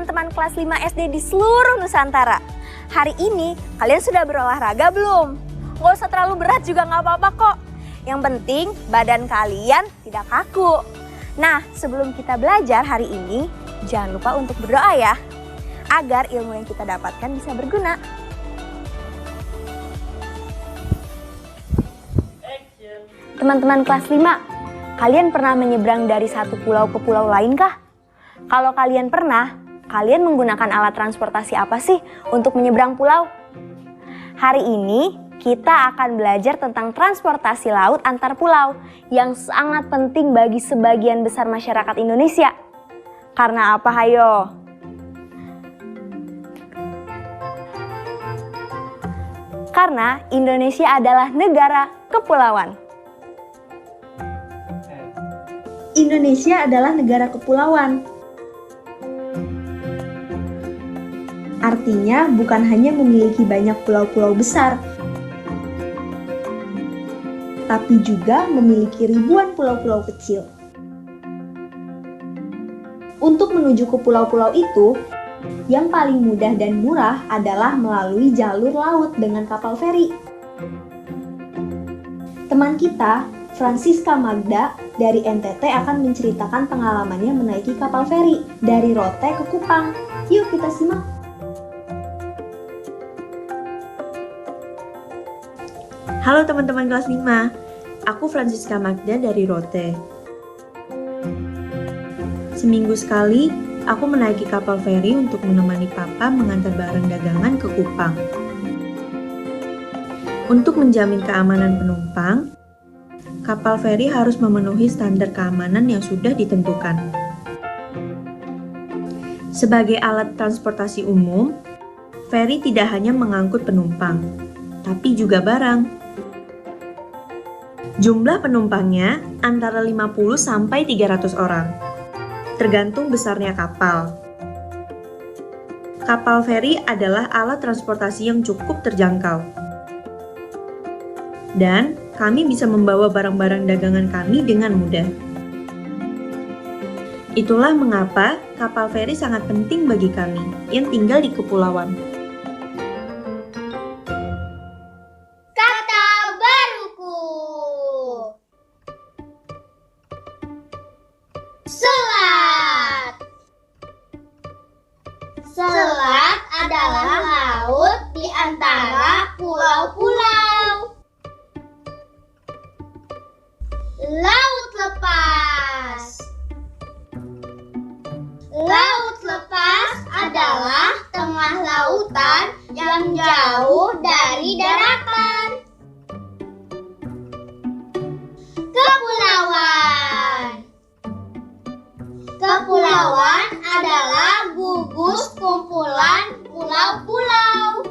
teman-teman kelas 5 SD di seluruh Nusantara. Hari ini kalian sudah berolahraga belum? Gak usah terlalu berat juga gak apa-apa kok. Yang penting badan kalian tidak kaku. Nah, sebelum kita belajar hari ini, jangan lupa untuk berdoa ya, agar ilmu yang kita dapatkan bisa berguna. Teman-teman kelas 5, kalian pernah menyeberang dari satu pulau ke pulau lain kah? Kalau kalian pernah, kalian menggunakan alat transportasi apa sih untuk menyeberang pulau? Hari ini kita akan belajar tentang transportasi laut antar pulau yang sangat penting bagi sebagian besar masyarakat Indonesia. Karena apa, hayo? Karena Indonesia adalah negara kepulauan. Indonesia adalah negara kepulauan. Artinya bukan hanya memiliki banyak pulau-pulau besar, tapi juga memiliki ribuan pulau-pulau kecil. Untuk menuju ke pulau-pulau itu, yang paling mudah dan murah adalah melalui jalur laut dengan kapal feri. Teman kita, Francisca Magda dari NTT akan menceritakan pengalamannya menaiki kapal feri dari Rote ke Kupang. Yuk kita simak. Halo teman-teman kelas 5, aku Francisca Magda dari Rote. Seminggu sekali, aku menaiki kapal feri untuk menemani papa mengantar barang dagangan ke Kupang. Untuk menjamin keamanan penumpang, kapal feri harus memenuhi standar keamanan yang sudah ditentukan. Sebagai alat transportasi umum, feri tidak hanya mengangkut penumpang, tapi juga barang. Jumlah penumpangnya antara 50 sampai 300 orang, tergantung besarnya kapal. Kapal feri adalah alat transportasi yang cukup terjangkau. Dan kami bisa membawa barang-barang dagangan kami dengan mudah. Itulah mengapa kapal feri sangat penting bagi kami yang tinggal di kepulauan. Selat adalah laut di antara pulau-pulau. Laut lepas. Laut lepas adalah tengah lautan yang jauh dari daratan. Kepulauan. Kepulauan adalah gugus kumpulan pulau-pulau.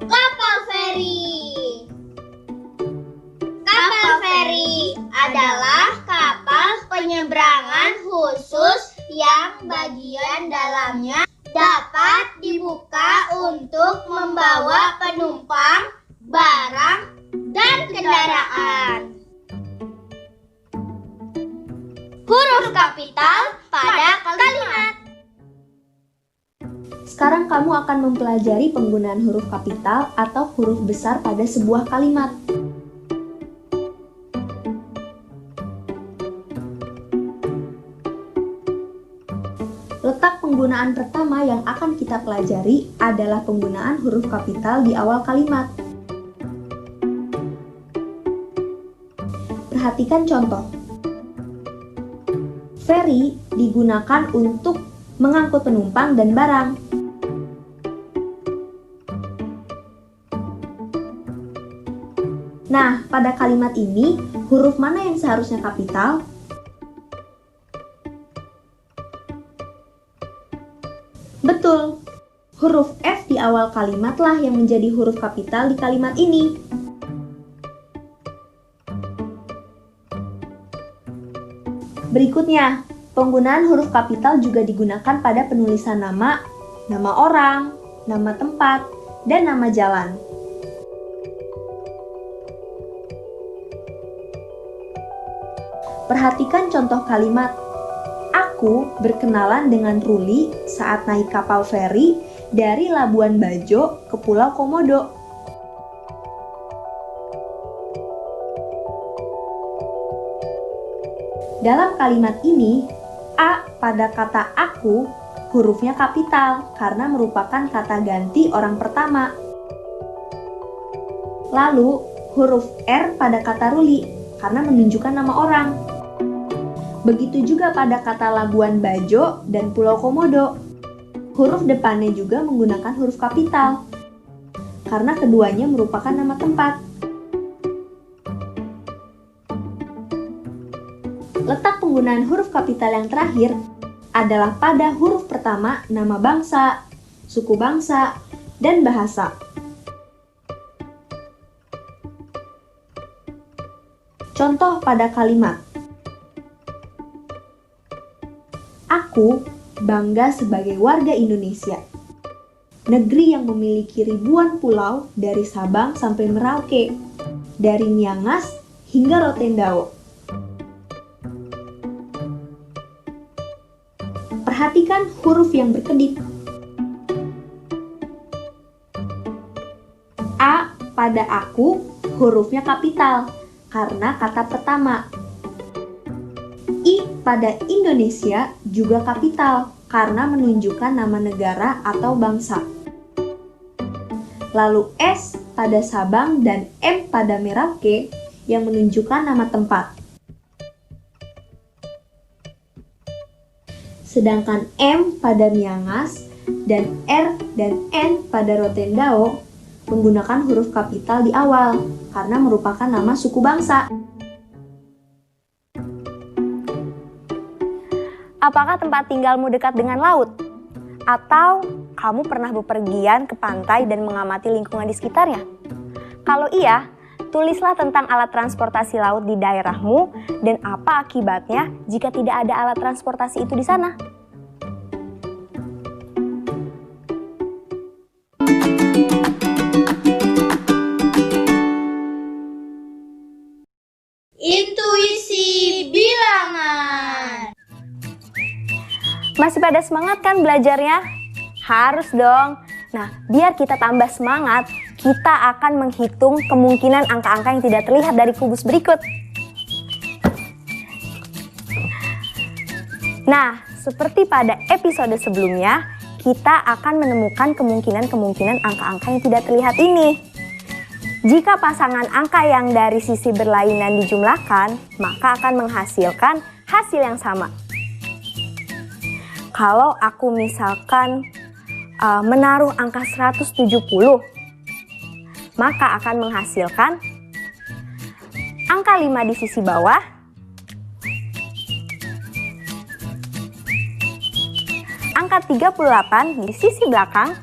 Kapal feri. Kapal feri adalah kapal penyeberangan khusus yang bagian dalamnya dapat dibuka untuk membawa penumpang, barang, dan kendaraan. Huruf kapital pada kalimat. Sekarang kamu akan mempelajari penggunaan huruf kapital atau huruf besar pada sebuah kalimat. Letak penggunaan pertama yang akan kita pelajari adalah penggunaan huruf kapital di awal kalimat. Perhatikan contoh. Feri digunakan untuk mengangkut penumpang dan barang. Nah, pada kalimat ini, huruf mana yang seharusnya kapital? Betul, huruf F di awal kalimatlah yang menjadi huruf kapital di kalimat ini. Berikutnya, penggunaan huruf kapital juga digunakan pada penulisan nama, nama orang, nama tempat, dan nama jalan. Perhatikan contoh kalimat, aku Aku berkenalan dengan Ruli saat naik kapal feri dari Labuan Bajo ke Pulau Komodo. Dalam kalimat ini, A pada kata aku hurufnya kapital karena merupakan kata ganti orang pertama. Lalu, huruf R pada kata Ruli karena menunjukkan nama orang. Begitu juga pada kata Labuan Bajo dan Pulau Komodo. Huruf depannya juga menggunakan huruf kapital karena keduanya merupakan nama tempat. Letak penggunaan huruf kapital yang terakhir adalah pada huruf pertama nama bangsa, suku bangsa, dan bahasa. Contoh pada kalimat, aku bangga sebagai warga Indonesia, negeri yang memiliki ribuan pulau dari Sabang sampai Merauke, dari Miangas hingga Rotendao. Perhatikan huruf yang berkedip. A pada aku hurufnya kapital karena kata pertama. I pada Indonesia juga kapital karena menunjukkan nama negara atau bangsa. Lalu S pada Sabang dan M pada Merauke yang menunjukkan nama tempat. Sedangkan M pada Miangas dan R dan N pada Rotendao menggunakan huruf kapital di awal karena merupakan nama suku bangsa. Apakah tempat tinggalmu dekat dengan laut? Atau kamu pernah bepergian ke pantai dan mengamati lingkungan di sekitarnya? Kalau iya, tulislah tentang alat transportasi laut di daerahmu dan apa akibatnya jika tidak ada alat transportasi itu di sana. Intuisi bilangan. Masih pada semangat kan belajarnya? Harus dong. Nah, biar kita tambah semangat, kita akan menghitung kemungkinan angka-angka yang tidak terlihat dari kubus berikut. Nah, seperti pada episode sebelumnya, kita akan menemukan kemungkinan-kemungkinan angka-angka yang tidak terlihat ini. Jika pasangan angka yang dari sisi berlainan dijumlahkan, maka akan menghasilkan hasil yang sama. Kalau aku misalkan menaruh angka 170, maka akan menghasilkan angka 5 di sisi bawah, angka 38 di sisi belakang,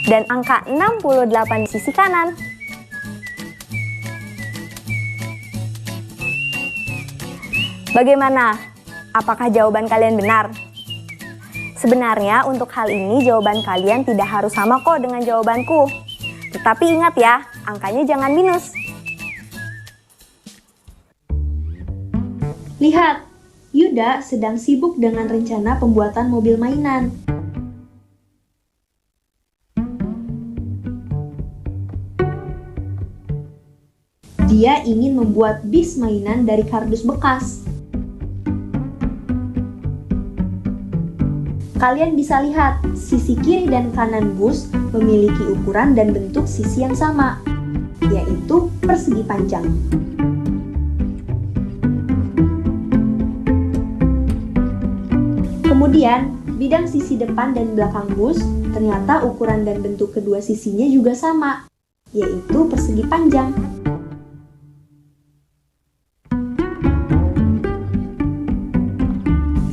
dan angka 68 di sisi kanan. Bagaimana? Apakah jawaban kalian benar? Sebenarnya untuk hal ini jawaban kalian tidak harus sama kok dengan jawabanku. Tetapi ingat ya, angkanya jangan minus. Lihat, Yuda sedang sibuk dengan rencana pembuatan mobil mainan. Dia ingin membuat bis mainan dari kardus bekas. Kalian bisa lihat, sisi kiri dan kanan bus memiliki ukuran dan bentuk sisi yang sama, yaitu persegi panjang. Kemudian, bidang sisi depan dan belakang bus ternyata ukuran dan bentuk kedua sisinya juga sama, yaitu persegi panjang.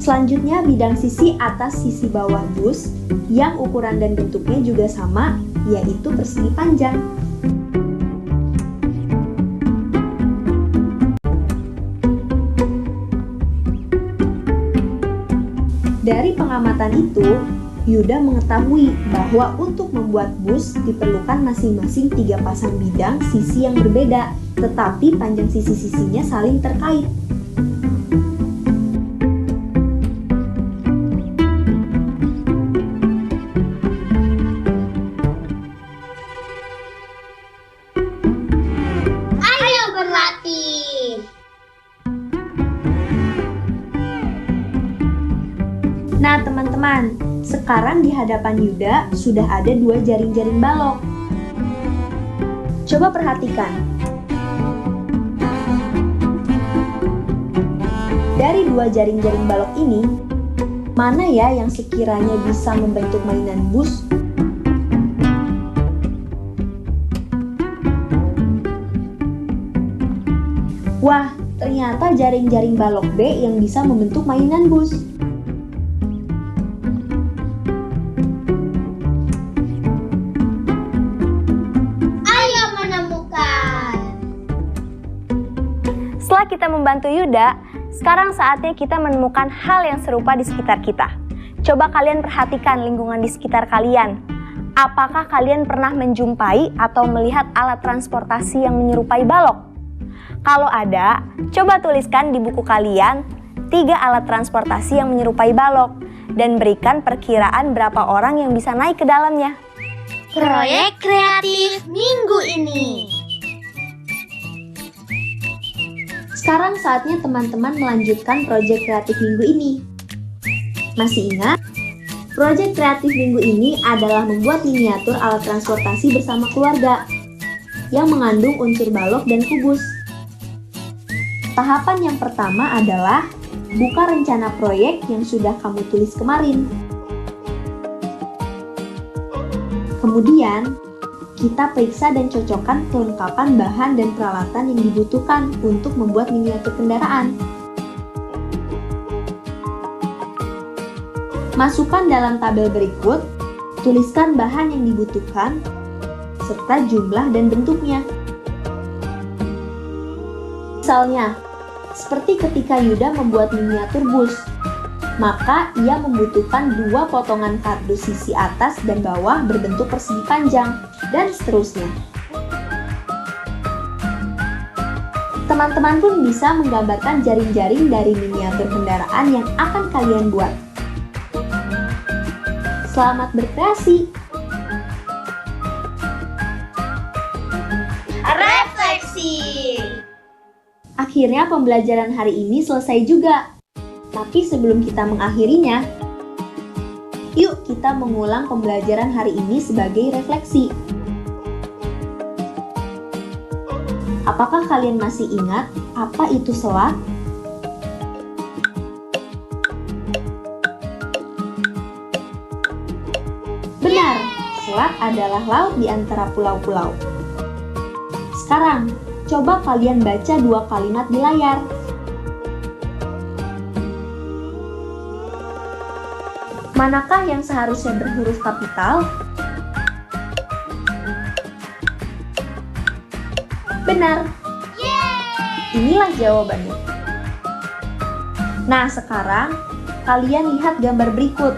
Selanjutnya, bidang sisi atas sisi bawah bus yang ukuran dan bentuknya juga sama, yaitu persegi panjang. Dari pengamatan itu, Yuda mengetahui bahwa untuk membuat bus diperlukan masing-masing 3 pasang bidang sisi yang berbeda, tetapi panjang sisi-sisinya saling terkait. Ayo berlatih. Nah teman-teman, sekarang di hadapan Yuda sudah ada 2 jaring-jaring balok. Coba perhatikan. Dari 2 jaring-jaring balok ini, mana ya yang sekiranya bisa membentuk mainan bus? Wah, ternyata jaring-jaring balok B yang bisa membentuk mainan bus. Ayo menemukan. Setelah kita membantu Yuda, sekarang saatnya kita menemukan hal yang serupa di sekitar kita. Coba kalian perhatikan lingkungan di sekitar kalian. Apakah kalian pernah menjumpai atau melihat alat transportasi yang menyerupai balok? Kalau ada, coba tuliskan di buku kalian 3 alat transportasi yang menyerupai balok dan berikan perkiraan berapa orang yang bisa naik ke dalamnya. Proyek kreatif minggu ini. Sekarang saatnya teman-teman melanjutkan proyek kreatif minggu ini. Masih ingat? Proyek kreatif minggu ini adalah membuat miniatur alat transportasi bersama keluarga yang mengandung unsur balok dan kubus. Tahapan yang pertama adalah buka rencana proyek yang sudah kamu tulis kemarin. Kemudian, kita periksa dan cocokkan kelengkapan bahan dan peralatan yang dibutuhkan untuk membuat miniatur kendaraan. Masukkan dalam tabel berikut, tuliskan bahan yang dibutuhkan, serta jumlah dan bentuknya. Misalnya, seperti ketika Yuda membuat miniatur bus, maka ia membutuhkan 2 potongan kardus sisi atas dan bawah berbentuk persegi panjang, dan seterusnya. Teman-teman pun bisa menggambarkan jaring-jaring dari miniatur kendaraan yang akan kalian buat. Selamat berkreasi! Refleksi. Akhirnya pembelajaran hari ini selesai juga. Tapi sebelum kita mengakhirinya, yuk kita mengulang pembelajaran hari ini sebagai refleksi. Apakah kalian masih ingat apa itu selat? Benar, selat adalah laut di antara pulau-pulau. Sekarang, coba kalian baca 2 kalimat di layar. Manakah yang seharusnya berhuruf kapital? Benar. Inilah jawabannya. Nah, sekarang kalian lihat gambar berikut.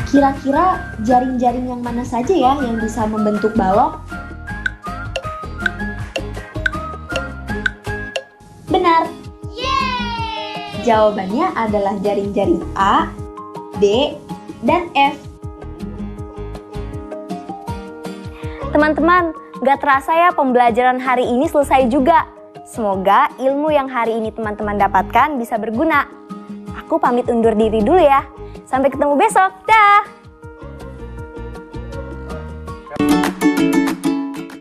Kira-kira jaring-jaring yang mana saja ya yang bisa membentuk balok? Benar. Jawabannya adalah jaring-jaring A, D, dan F. Teman-teman, gak terasa ya pembelajaran hari ini selesai juga. Semoga ilmu yang hari ini teman-teman dapatkan bisa berguna. Aku pamit undur diri dulu ya. Sampai ketemu besok. Dah!